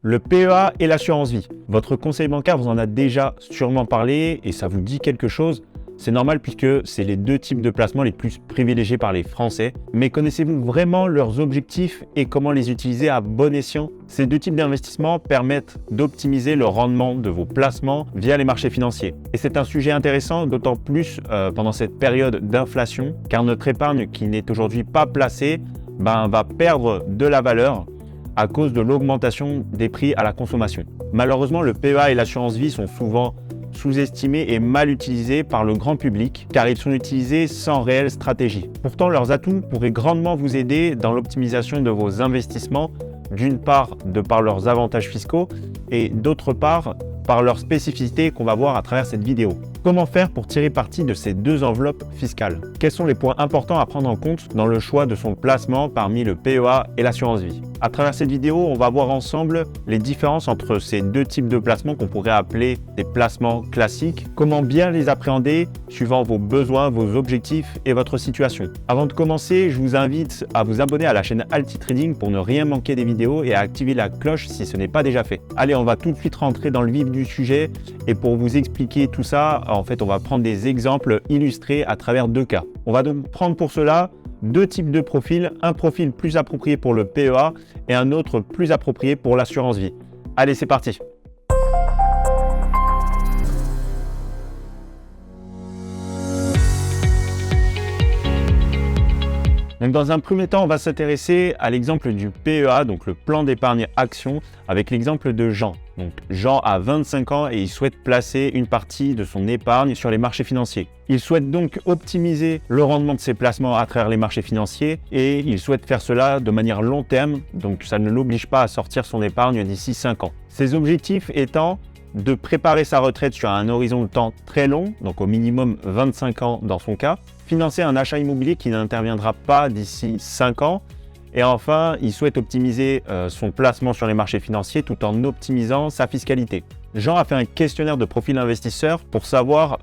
Le PEA et l'assurance vie. Votre conseiller bancaire vous en a déjà sûrement parlé et ça vous dit quelque chose. C'est normal puisque c'est les deux types de placements les plus privilégiés par les Français. Mais connaissez-vous vraiment leurs objectifs et comment les utiliser à bon escient? Ces deux types d'investissements permettent d'optimiser le rendement de vos placements via les marchés financiers. Et c'est un sujet intéressant, d'autant plus pendant cette période d'inflation, car notre épargne qui n'est aujourd'hui pas placée va perdre de la valeur à cause de l'augmentation des prix à la consommation. Malheureusement, le PEA et l'assurance vie sont souvent sous-estimés et mal utilisés par le grand public car ils sont utilisés sans réelle stratégie. Pourtant, leurs atouts pourraient grandement vous aider dans l'optimisation de vos investissements, d'une part de par leurs avantages fiscaux et d'autre part par leurs spécificités qu'on va voir à travers cette vidéo. Comment faire pour tirer parti de ces deux enveloppes fiscales? Quels sont les points importants à prendre en compte dans le choix de son placement parmi le PEA et l'assurance vie? À travers cette vidéo, on va voir ensemble les différences entre ces deux types de placements qu'on pourrait appeler des placements classiques, comment bien les appréhender suivant vos besoins, vos objectifs et votre situation. Avant de commencer, je vous invite à vous abonner à la chaîne Alti Trading pour ne rien manquer des vidéos et à activer la cloche si ce n'est pas déjà fait. Allez, on va tout de suite rentrer dans le vif du sujet et pour vous expliquer tout ça, en fait, on va prendre des exemples illustrés à travers deux cas. On va donc prendre pour cela deux types de profils, un profil plus approprié pour le PEA et un autre plus approprié pour l'assurance vie. Allez, c'est parti! Donc dans un premier temps, on va s'intéresser à l'exemple du PEA, donc le plan d'épargne action, avec l'exemple de Jean. Donc Jean a 25 ans et il souhaite placer une partie de son épargne sur les marchés financiers. Il souhaite donc optimiser le rendement de ses placements à travers les marchés financiers et il souhaite faire cela de manière long terme, donc ça ne l'oblige pas à sortir son épargne d'ici 5 ans. Ses objectifs étant de préparer sa retraite sur un horizon de temps très long, donc au minimum 25 ans dans son cas, financer un achat immobilier qui n'interviendra pas d'ici 5 ans, et enfin, il souhaite optimiser son placement sur les marchés financiers tout en optimisant sa fiscalité. Jean a fait un questionnaire de profil investisseur pour savoir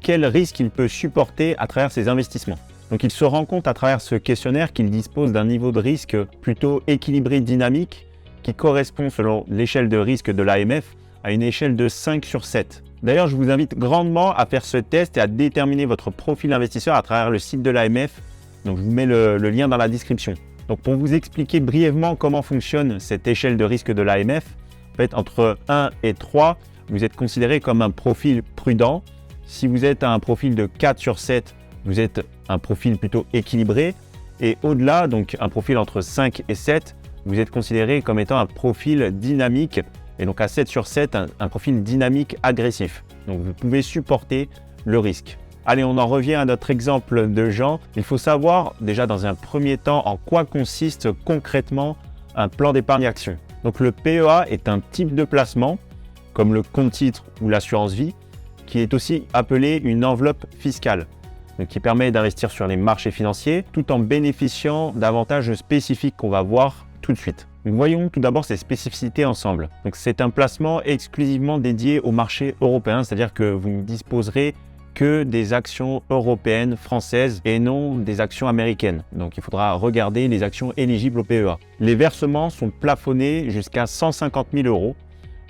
quel risque il peut supporter à travers ses investissements. Donc il se rend compte à travers ce questionnaire qu'il dispose d'un niveau de risque plutôt équilibré dynamique qui correspond selon l'échelle de risque de l'AMF à une échelle de 5 sur 7. D'ailleurs, je vous invite grandement à faire ce test et à déterminer votre profil investisseur à travers le site de l'AMF. Donc, je vous mets le lien dans la description. Donc, pour vous expliquer brièvement comment fonctionne cette échelle de risque de l'AMF, en fait, entre 1 et 3, vous êtes considéré comme un profil prudent. Si vous êtes à un profil de 4 sur 7, vous êtes un profil plutôt équilibré. Et au-delà, donc un profil entre 5 et 7, vous êtes considéré comme étant un profil dynamique. Et donc à 7 sur 7, un profil dynamique agressif. Donc vous pouvez supporter le risque. Allez, on en revient à notre exemple de Jean. Il faut savoir déjà dans un premier temps en quoi consiste concrètement un plan d'épargne action. Donc le PEA est un type de placement, comme le compte-titre ou l'assurance vie, qui est aussi appelé une enveloppe fiscale, donc qui permet d'investir sur les marchés financiers tout en bénéficiant d'avantages spécifiques qu'on va voir tout de suite. Donc voyons tout d'abord ces spécificités ensemble. Donc c'est un placement exclusivement dédié au marché européen, c'est-à-dire que vous ne disposerez que des actions européennes, françaises et non des actions américaines. Donc il faudra regarder les actions éligibles au PEA. Les versements sont plafonnés jusqu'à 150 000 €.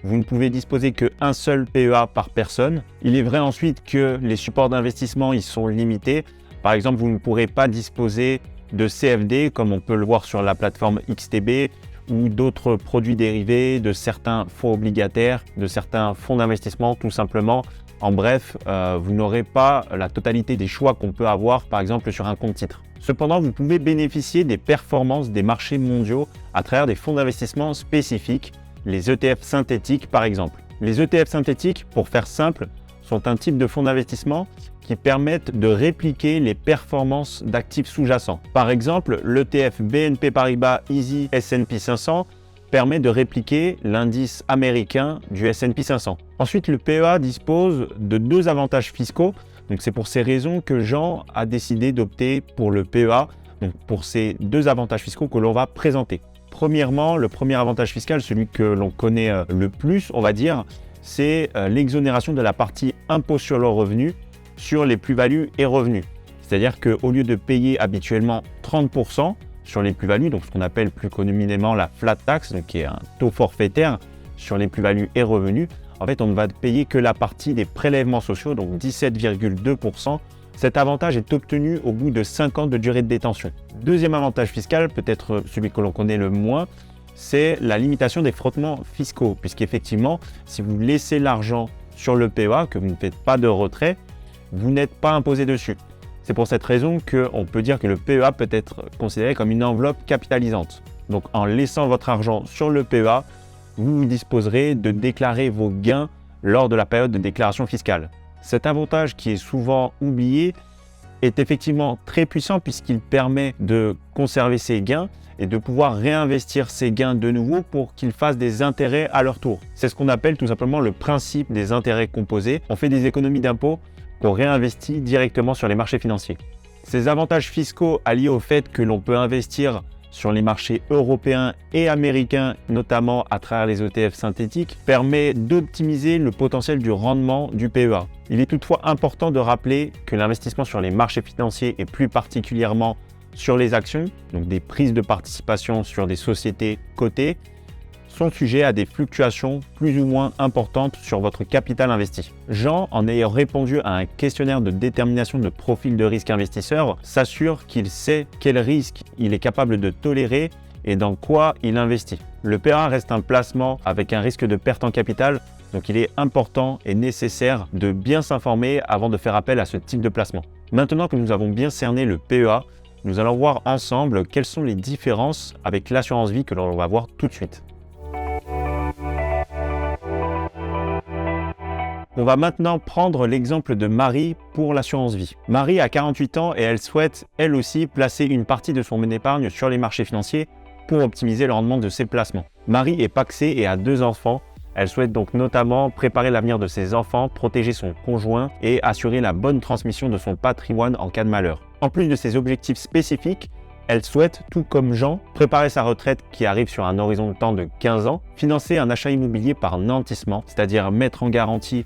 Vous ne pouvez disposer qu'un seul PEA par personne. Il est vrai ensuite que les supports d'investissement ils sont limités. Par exemple, vous ne pourrez pas disposer de CFD comme on peut le voir sur la plateforme XTB ou d'autres produits dérivés, de certains fonds obligataires, de certains fonds d'investissement tout simplement. En bref, vous n'aurez pas la totalité des choix qu'on peut avoir par exemple sur un compte titre. Cependant, vous pouvez bénéficier des performances des marchés mondiaux à travers des fonds d'investissement spécifiques, les ETF synthétiques par exemple. Les ETF synthétiques, pour faire simple, sont un type de fonds d'investissement qui permettent de répliquer les performances d'actifs sous-jacents. Par exemple, l'ETF BNP Paribas Easy S&P 500 permet de répliquer l'indice américain du S&P 500. Ensuite, le PEA dispose de deux avantages fiscaux. Donc c'est pour ces raisons que Jean a décidé d'opter pour le PEA, donc pour ces deux avantages fiscaux que l'on va présenter. Premièrement, le premier avantage fiscal, celui que l'on connaît le plus, on va dire, c'est l'exonération de la partie impôt sur le revenu sur les plus-values et revenus. C'est-à-dire qu'au lieu de payer habituellement 30%, sur les plus-values, donc ce qu'on appelle plus communément la flat tax, donc qui est un taux forfaitaire sur les plus-values et revenus, en fait, on ne va payer que la partie des prélèvements sociaux, donc 17,2%. Cet avantage est obtenu au bout de 5 ans de durée de détention. Deuxième avantage fiscal, peut-être celui que l'on connaît le moins, c'est la limitation des frottements fiscaux, puisqu'effectivement, si vous laissez l'argent sur le PEA, que vous ne faites pas de retrait, vous n'êtes pas imposé dessus. C'est pour cette raison qu'on peut dire que le PEA peut être considéré comme une enveloppe capitalisante. Donc en laissant votre argent sur le PEA, vous disposerez de déclarer vos gains lors de la période de déclaration fiscale. Cet avantage qui est souvent oublié est effectivement très puissant puisqu'il permet de conserver ses gains et de pouvoir réinvestir ces gains de nouveau pour qu'ils fassent des intérêts à leur tour. C'est ce qu'on appelle tout simplement le principe des intérêts composés. On fait des économies d'impôts qu'on réinvestit directement sur les marchés financiers. Ces avantages fiscaux alliés au fait que l'on peut investir sur les marchés européens et américains, notamment à travers les ETF synthétiques, permet d'optimiser le potentiel du rendement du PEA. Il est toutefois important de rappeler que l'investissement sur les marchés financiers et plus particulièrement sur les actions, donc des prises de participation sur des sociétés cotées, sont sujets à des fluctuations plus ou moins importantes sur votre capital investi. Jean, en ayant répondu à un questionnaire de détermination de profil de risque investisseur, s'assure qu'il sait quel risque il est capable de tolérer et dans quoi il investit. Le PEA reste un placement avec un risque de perte en capital, donc il est important et nécessaire de bien s'informer avant de faire appel à ce type de placement. Maintenant que nous avons bien cerné le PEA, nous allons voir ensemble quelles sont les différences avec l'assurance vie que l'on va voir tout de suite. On va maintenant prendre l'exemple de Marie pour l'assurance vie. Marie a 48 ans et elle souhaite, elle aussi, placer une partie de son épargne sur les marchés financiers pour optimiser le rendement de ses placements. Marie est pacsée et a 2 enfants. Elle souhaite donc notamment préparer l'avenir de ses enfants, protéger son conjoint et assurer la bonne transmission de son patrimoine en cas de malheur. En plus de ses objectifs spécifiques, elle souhaite, tout comme Jean, préparer sa retraite qui arrive sur un horizon de temps de 15 ans, financer un achat immobilier par nantissement, c'est-à-dire mettre en garantie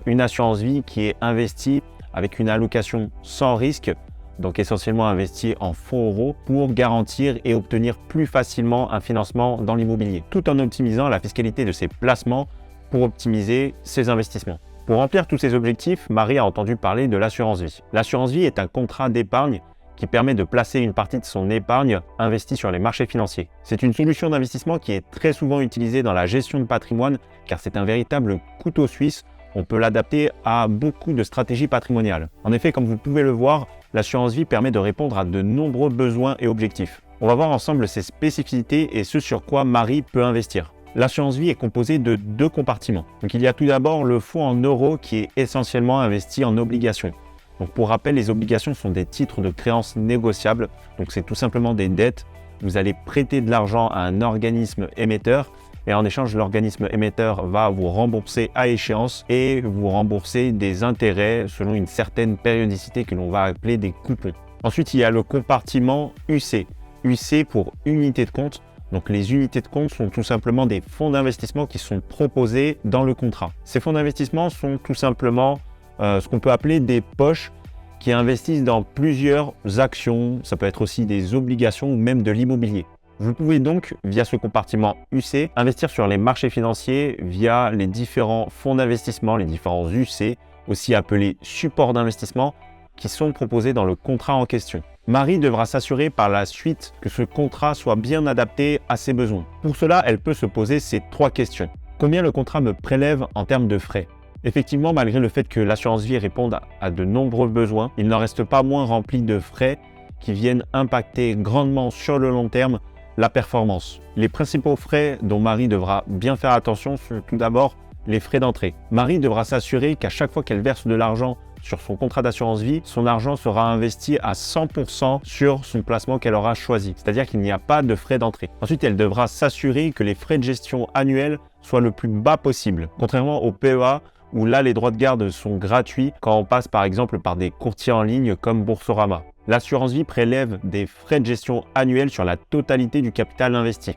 une assurance vie qui est investie avec une allocation sans risque, donc essentiellement investie en fonds euros pour garantir et obtenir plus facilement un financement dans l'immobilier, tout en optimisant la fiscalité de ses placements pour optimiser ses investissements. Pour remplir tous ces objectifs, Marie a entendu parler de l'assurance vie. L'assurance vie est un contrat d'épargne qui permet de placer une partie de son épargne investie sur les marchés financiers. C'est une solution d'investissement qui est très souvent utilisée dans la gestion de patrimoine car c'est un véritable couteau suisse. On peut l'adapter à beaucoup de stratégies patrimoniales. En effet, comme vous pouvez le voir, l'assurance vie permet de répondre à de nombreux besoins et objectifs. On va voir ensemble ses spécificités et ce sur quoi Marie peut investir. L'assurance vie est composée de 2 compartiments. Donc, il y a tout d'abord le fonds en euros qui est essentiellement investi en obligations. Donc, pour rappel, les obligations sont des titres de créances négociables. Donc, c'est tout simplement des dettes. Vous allez prêter de l'argent à un organisme émetteur et en échange, l'organisme émetteur va vous rembourser à échéance et vous rembourser des intérêts selon une certaine périodicité que l'on va appeler des coupons. Ensuite, il y a le compartiment UC. UC pour unité de compte. Donc les unités de compte sont tout simplement des fonds d'investissement qui sont proposés dans le contrat. Ces fonds d'investissement sont tout simplement ce qu'on peut appeler des poches qui investissent dans plusieurs actions. Ça peut être aussi des obligations ou même de l'immobilier. Vous pouvez donc, via ce compartiment UC, investir sur les marchés financiers via les différents fonds d'investissement, les différents UC, aussi appelés supports d'investissement, qui sont proposés dans le contrat en question. Marie devra s'assurer par la suite que ce contrat soit bien adapté à ses besoins. Pour cela, elle peut se poser ces 3 questions. Combien le contrat me prélève en termes de frais ? Effectivement, malgré le fait que l'assurance vie réponde à de nombreux besoins, il n'en reste pas moins rempli de frais qui viennent impacter grandement sur le long terme la performance. Les principaux frais dont Marie devra bien faire attention sont tout d'abord les frais d'entrée. Marie devra s'assurer qu'à chaque fois qu'elle verse de l'argent sur son contrat d'assurance vie, son argent sera investi à 100% sur son placement qu'elle aura choisi. C'est-à-dire qu'il n'y a pas de frais d'entrée. Ensuite, elle devra s'assurer que les frais de gestion annuels soient le plus bas possible. Contrairement au PEA, où là, les droits de garde sont gratuits quand on passe par exemple par des courtiers en ligne comme Boursorama. L'assurance vie prélève des frais de gestion annuels sur la totalité du capital investi.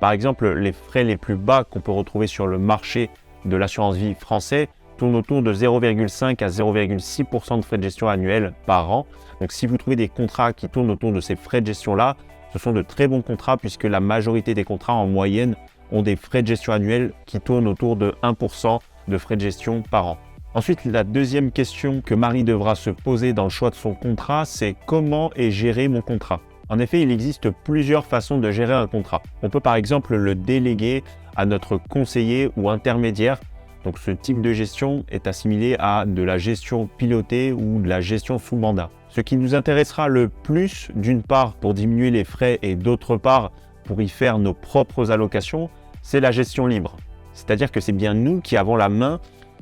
Par exemple, les frais les plus bas qu'on peut retrouver sur le marché de l'assurance vie français tournent autour de 0,5 à 0,6% de frais de gestion annuels par an. Donc si vous trouvez des contrats qui tournent autour de ces frais de gestion-là, Ce sont de très bons contrats puisque la majorité des contrats en moyenne ont des frais de gestion annuels qui tournent autour de 1% de frais de gestion par an. Ensuite, la deuxième question que Marie devra se poser dans le choix de son contrat, c'est comment est géré mon contrat? En effet, il existe plusieurs façons de gérer un contrat. On peut par exemple le déléguer à notre conseiller ou intermédiaire. Donc ce type de gestion est assimilé à de la gestion pilotée ou de la gestion sous mandat. Ce qui nous intéressera le plus, d'une part pour diminuer les frais et d'autre part pour y faire nos propres allocations, c'est la gestion libre. C'est-à-dire que c'est bien nous qui avons la main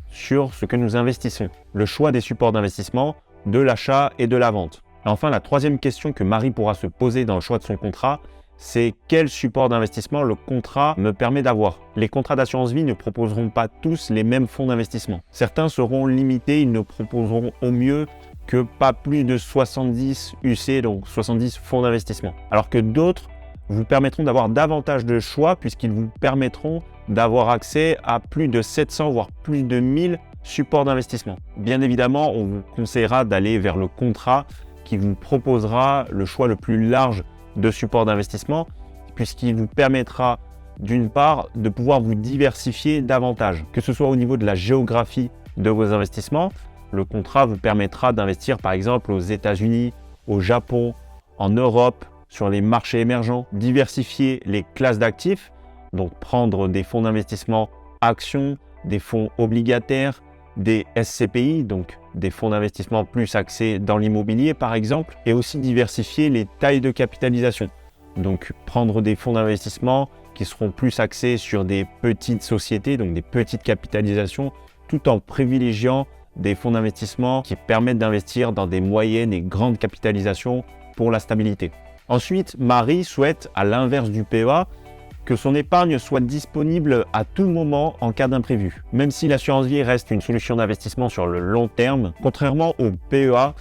sur ce que nous investissons, le choix des supports d'investissement, de l'achat et de la vente. Et enfin, la troisième question que Marie pourra se poser dans le choix de son contrat, c'est quel support d'investissement le contrat me permet d'avoir. Les contrats d'assurance vie ne proposeront pas tous les mêmes fonds d'investissement. Certains seront limités, ils ne proposeront au mieux que pas plus de 70 UC, donc 70 fonds d'investissement. Alors que d'autres vous permettront d'avoir davantage de choix puisqu'ils vous permettront d'avoir accès à plus de 700 voire plus de 1000 supports d'investissement. Bien évidemment, on vous conseillera d'aller vers le contrat qui vous proposera le choix le plus large de supports d'investissement puisqu'il vous permettra d'une part de pouvoir vous diversifier davantage, que ce soit au niveau de la géographie de vos investissements. Le contrat vous permettra d'investir par exemple aux États-Unis, au Japon, en Europe, sur les marchés émergents, diversifier les classes d'actifs, donc prendre des fonds d'investissement actions, des fonds obligataires, des SCPI, donc des fonds d'investissement plus axés dans l'immobilier par exemple, et aussi diversifier les tailles de capitalisation. Donc prendre des fonds d'investissement qui seront plus axés sur des petites sociétés, donc des petites capitalisations, tout en privilégiant des fonds d'investissement qui permettent d'investir dans des moyennes et grandes capitalisations pour la stabilité. Ensuite, Marie souhaite, à l'inverse du PEA, que son épargne soit disponible à tout moment en cas d'imprévu. Même si l'assurance vie reste une solution d'investissement sur le long terme, contrairement au PEA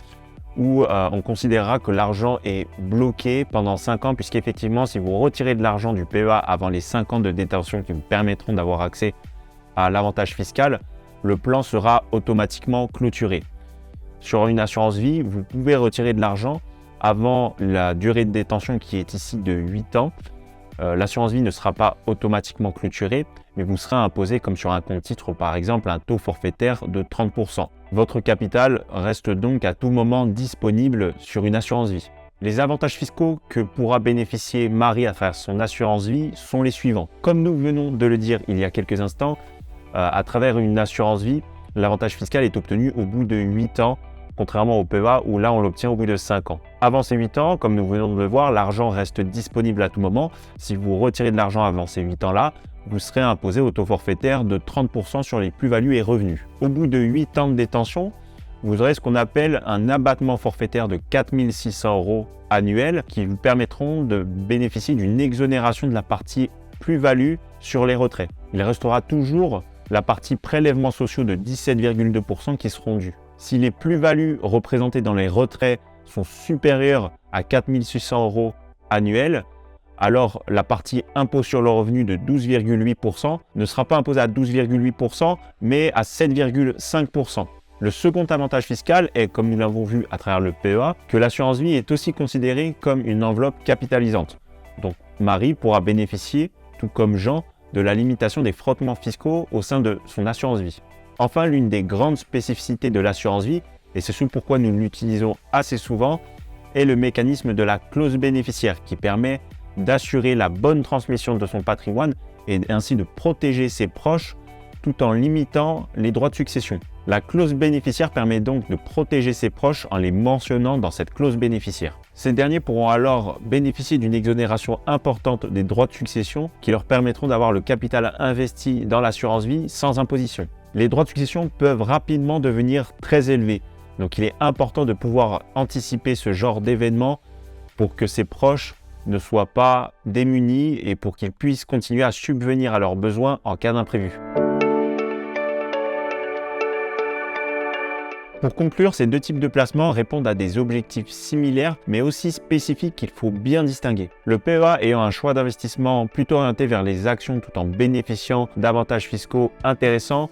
où on considérera que l'argent est bloqué pendant 5 ans, puisqu'effectivement, si vous retirez de l'argent du PEA avant les 5 ans de détention qui vous permettront d'avoir accès à l'avantage fiscal, le plan sera automatiquement clôturé. Sur une assurance vie, vous pouvez retirer de l'argent avant la durée de détention qui est ici de 8 ans. L'assurance vie ne sera pas automatiquement clôturée, mais vous serez imposé, comme sur un compte titre par exemple, un taux forfaitaire de 30%. Votre capital reste donc à tout moment disponible sur une assurance vie. Les avantages fiscaux que pourra bénéficier Marie à travers son assurance vie sont les suivants. Comme nous venons de le dire il y a quelques instants, à travers une assurance vie, l'avantage fiscal est obtenu au bout de 8 ans, contrairement au PEA où là on l'obtient au bout de 5 ans. Avant ces 8 ans, comme nous venons de le voir, l'argent reste disponible à tout moment. Si vous retirez de l'argent avant ces 8 ans-là, vous serez imposé au taux forfaitaire de 30% sur les plus-values et revenus. Au bout de 8 ans de détention, vous aurez ce qu'on appelle un abattement forfaitaire de 4 600 € annuel qui vous permettront de bénéficier d'une exonération de la partie plus-value sur les retraits. Il restera toujours la partie prélèvements sociaux de 17,2% qui seront dus. Si les plus-values représentées dans les retraits sont supérieures à 4 600 € annuels, alors la partie impôt sur le revenu de 12,8% ne sera pas imposée à 12,8%, mais à 7,5%. Le second avantage fiscal est, comme nous l'avons vu à travers le PEA, que l'assurance vie est aussi considérée comme une enveloppe capitalisante. Donc Marie pourra bénéficier, tout comme Jean, de la limitation des frottements fiscaux au sein de son assurance vie. Enfin, l'une des grandes spécificités de l'assurance vie, et c'est ce pourquoi nous l'utilisons assez souvent, est le mécanisme de la clause bénéficiaire qui permet d'assurer la bonne transmission de son patrimoine et ainsi de protéger ses proches tout en limitant les droits de succession. La clause bénéficiaire permet donc de protéger ses proches en les mentionnant dans cette clause bénéficiaire. Ces derniers pourront alors bénéficier d'une exonération importante des droits de succession qui leur permettront d'avoir le capital investi dans l'assurance vie sans imposition. Les droits de succession peuvent rapidement devenir très élevés, donc il est important de pouvoir anticiper ce genre d'événement pour que ses proches ne soient pas démunis et pour qu'ils puissent continuer à subvenir à leurs besoins en cas d'imprévu. Pour conclure, ces deux types de placements répondent à des objectifs similaires mais aussi spécifiques qu'il faut bien distinguer. Le PEA ayant un choix d'investissement plutôt orienté vers les actions tout en bénéficiant d'avantages fiscaux intéressants,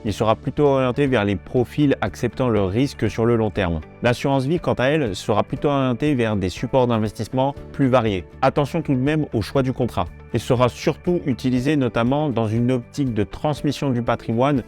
il sera plutôt orienté vers les profils acceptant le risque sur le long terme. L'assurance vie, quant à elle, sera plutôt orientée vers des supports d'investissement plus variés. Attention tout de même au choix du contrat. Il sera surtout utilisé notamment dans une optique de transmission du patrimoine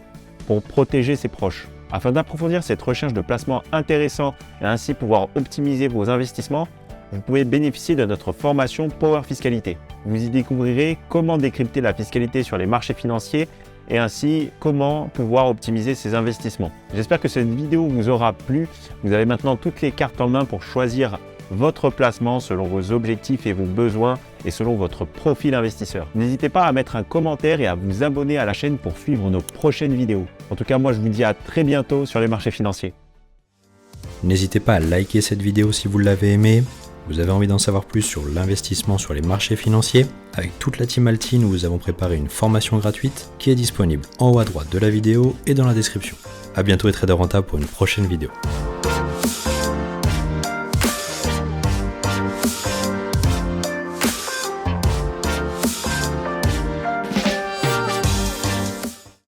pour protéger ses proches. Afin d'approfondir cette recherche de placement intéressant et ainsi pouvoir optimiser vos investissements, vous pouvez bénéficier de notre formation Power Fiscalité. Vous y découvrirez comment décrypter la fiscalité sur les marchés financiers et ainsi comment pouvoir optimiser ses investissements. J'espère que cette vidéo vous aura plu. Vous avez maintenant toutes les cartes en main pour choisir votre placement selon vos objectifs et vos besoins et selon votre profil investisseur. N'hésitez pas à mettre un commentaire et à vous abonner à la chaîne pour suivre nos prochaines vidéos. En tout cas, moi je vous dis à très bientôt sur les marchés financiers. N'hésitez pas à liker cette vidéo si vous l'avez aimée. Vous avez envie d'en savoir plus sur l'investissement sur les marchés financiers? Avec toute la team Alti, nous vous avons préparé une formation gratuite qui est disponible en haut à droite de la vidéo et dans la description. A bientôt et trader rentable pour une prochaine vidéo.